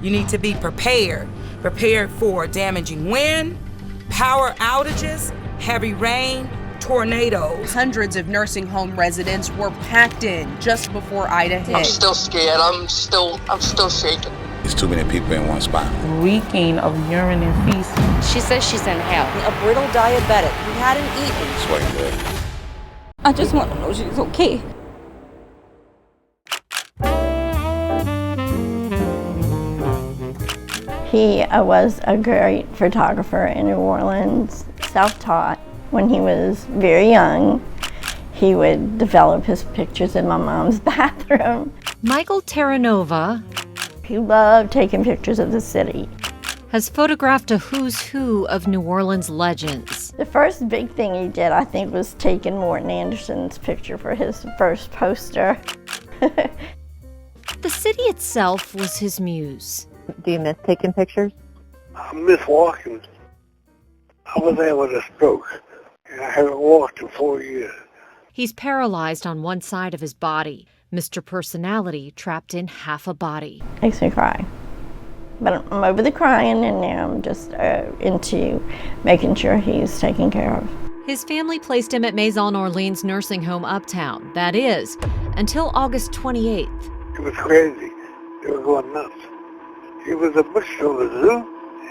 You need to be prepared for damaging wind, power outages, heavy rain, tornadoes. Hundreds of nursing home residents were packed in just before Ida hit. I'm still scared. I'm still shaking. There's too many people in one spot. Reeking of urine and feces. She says she's in hell. A brittle diabetic who hadn't eaten. It's way good. I just want to know she's okay. He was a great photographer in New Orleans, self-taught. When he was very young, he would develop his pictures in my mom's bathroom. Michael Terranova, He loved taking pictures of the city. has photographed a who's who of New Orleans legends. The first big thing he did, I think, was taking Morton Anderson's picture for his first poster. The city itself was his muse. Do you miss taking pictures? I miss walking. I was there with a stroke, and I haven't walked in 4 years. He's paralyzed on one side of his body. Mr. Personality trapped in half a body. Makes me cry. But I'm over the crying, and now I'm just into making sure he's taken care of. His family placed him at Maison Orleans nursing home uptown. That is, until August 28th. It was crazy. They were going nuts. It was a mixture of a zoo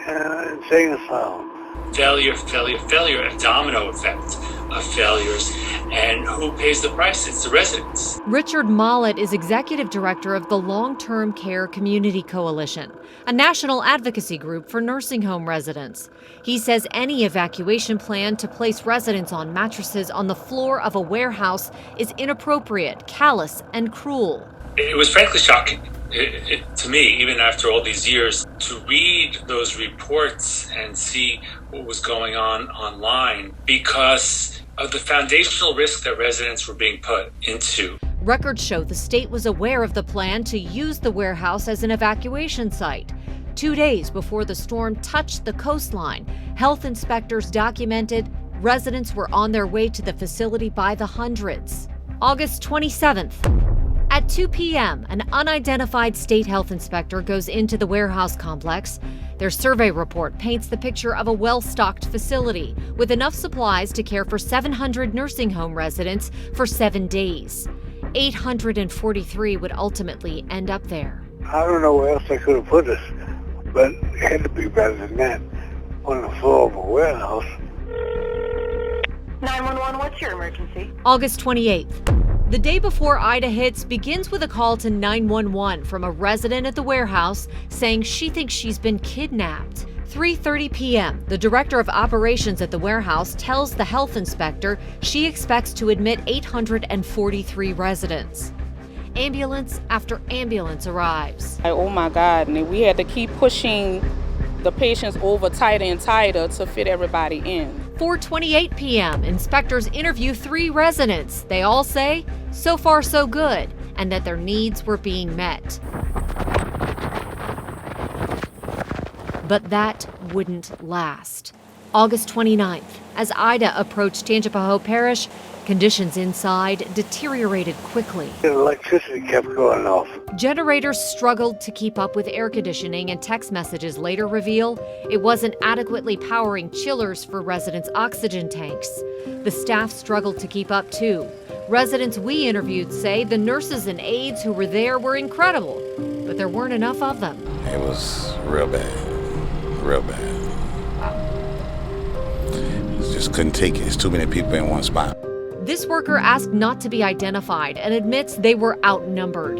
and an insane asylum. Failure, a domino effect of failures. And who pays the price? It's the residents. Richard Mollett is executive director of the Long-Term Care Community Coalition, a national advocacy group for nursing home residents. He says any evacuation plan to place residents on mattresses on the floor of a warehouse is inappropriate, callous, and cruel. It was frankly shocking to me, even after all these years, to read those reports and see what was going on online because of the foundational risk that residents were being put into. Records show the state was aware of the plan to use the warehouse as an evacuation site. 2 days before the storm touched the coastline, health inspectors documented residents were on their way to the facility by the hundreds. August 27th. At 2 p.m., an unidentified state health inspector goes into the warehouse complex. Their survey report paints the picture of a well-stocked facility with enough supplies to care for 700 nursing home residents for 7 days. 843 would ultimately end up there. I don't know where else I could have put us, but it had to be better than that on the floor of a warehouse. 911, what's your emergency? August 28th. The day before Ida hits begins with a call to 911 from a resident at the warehouse saying she thinks she's been kidnapped. 3:30 p.m., the director of operations at the warehouse tells the health inspector she expects to admit 843 residents. Ambulance after ambulance arrives. Oh my God, and we had to keep pushing the patients over tighter and tighter to fit everybody in. 4:28 p.m., inspectors interview 3 residents. They all say, so far so good, and that their needs were being met. But that wouldn't last. August 29th, as Ida approached Tangipahoa Parish, conditions inside deteriorated quickly. The electricity kept going off. Generators struggled to keep up with air conditioning, and text messages later reveal it wasn't adequately powering chillers for residents' oxygen tanks. The staff struggled to keep up too. Residents we interviewed say the nurses and aides who were there were incredible, but there weren't enough of them. It was real bad. Real bad. Just couldn't take it. It's too many people in one spot. This worker asked not to be identified and admits they were outnumbered.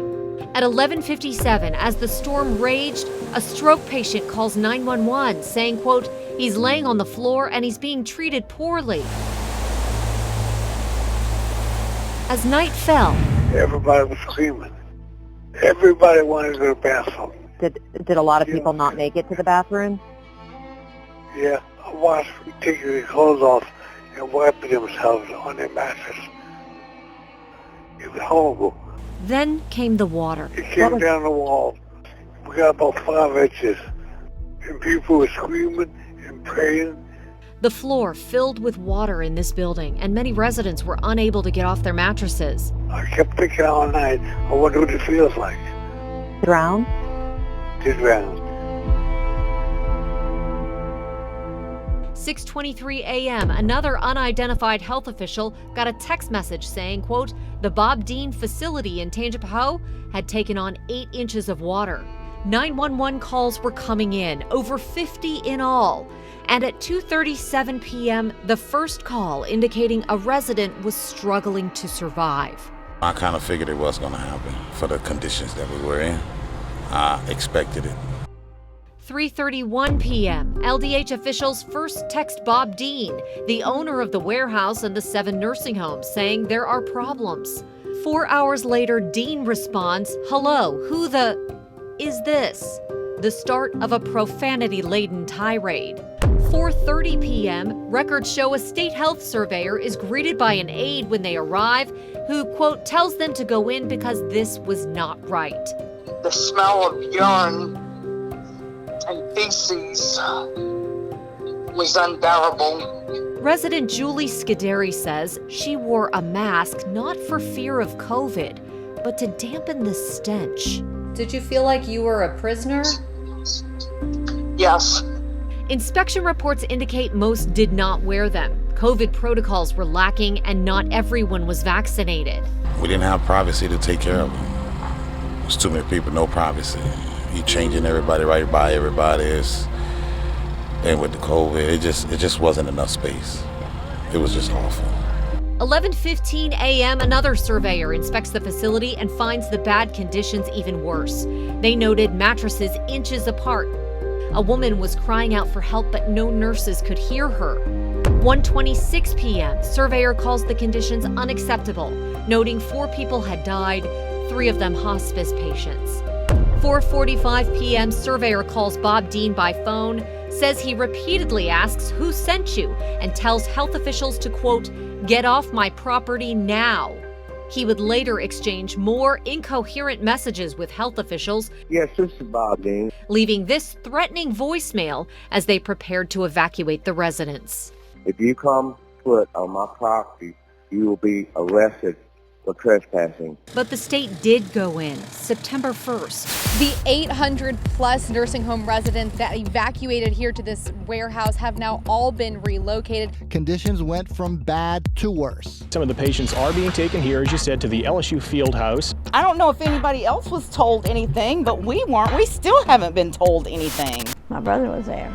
At 11:57, as the storm raged, a stroke patient calls 911 saying, quote, he's laying on the floor and he's being treated poorly. As night fell, Everybody was screaming. Everybody wanted to go to the bathroom. Did a lot of people not make it to the bathroom? Yeah, I watched them taking their clothes off and wiping themselves on their mattress. It was horrible. then came the water. It came down the wall. We got about 5 inches. And people were screaming and praying. The floor filled with water in this building, and many residents were unable to get off their mattresses. I kept thinking all night, I wonder what it feels like. Drown? to drown. 6:23 a.m., another unidentified health official got a text message saying, quote, the Bob Dean facility in Tangipahoa had taken on 8 inches of water. 911 calls were coming in, over 50 in all. And at 2:37 p.m., the first call indicating a resident was struggling to survive. I kind of figured it was going to happen for the conditions that we were in. I expected it. 3:31 p.m., LDH officials first text Bob Dean, the owner of the warehouse and the 7 nursing homes, saying there are problems. 4 hours later, Dean responds, hello, who the is this? The start of a profanity-laden tirade. 4:30 p.m., records show a state health surveyor is greeted by an aide when they arrive, who, quote, tells them to go in because this was not right. The smell of urine and feces was unbearable. Resident Julie Scuderi says she wore a mask not for fear of COVID, but to dampen the stench. Did you feel like you were a prisoner? Yes. Inspection reports indicate most did not wear them. COVID protocols were lacking and not everyone was vaccinated. We didn't have privacy to take care of them. There's too many people, no privacy. You changing everybody right by everybody. And with the COVID, it just wasn't enough space. It was just awful. 11:15 a.m., another surveyor inspects the facility and finds the bad conditions even worse. They noted mattresses inches apart. A woman was crying out for help, but no nurses could hear her. 1:26 p.m., surveyor calls the conditions unacceptable, noting 4 people had died, 3 of them hospice patients. 4:45 p.m., surveyor calls Bob Dean by phone, says he repeatedly asks who sent you, and tells health officials to, quote, get off my property now. He would later exchange more incoherent messages with health officials. Yes, this is Bob Dean. Leaving this threatening voicemail as they prepared to evacuate the residents. If you come foot on my property, you will be arrested for trespassing. But the state did go in September 1st. The 800-plus nursing home residents that evacuated here to this warehouse have now all been relocated. Conditions went from bad to worse. Some of the patients are being taken here, as you said, to the LSU field house. I don't know if anybody else was told anything, but we weren't. We still haven't been told anything. My brother was there.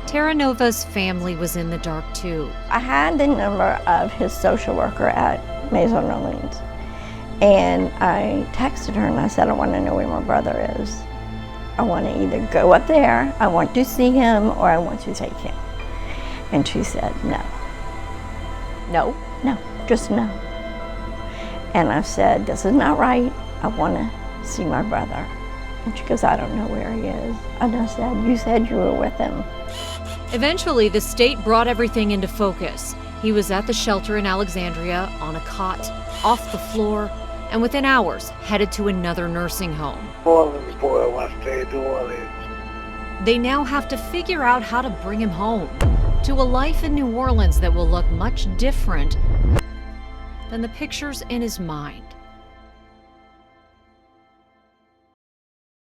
Terra Nova's family was in the dark too. I had the number of his social worker at Maison Orleans, and I texted her and I said, I want to know where my brother is. I want to either go up there, I want to see him, or I want to take him. And she said, no. No? No, just no. And I said, this is not right. I want to see my brother. And she goes, I don't know where he is. And I said, you said you were with him. Eventually, the state brought everything into focus. He was at the shelter in Alexandria on a cot, off the floor, and within hours headed to another nursing home. Boy, I want to stay in New Orleans. They now have to figure out how to bring him home to a life in New Orleans that will look much different than the pictures in his mind.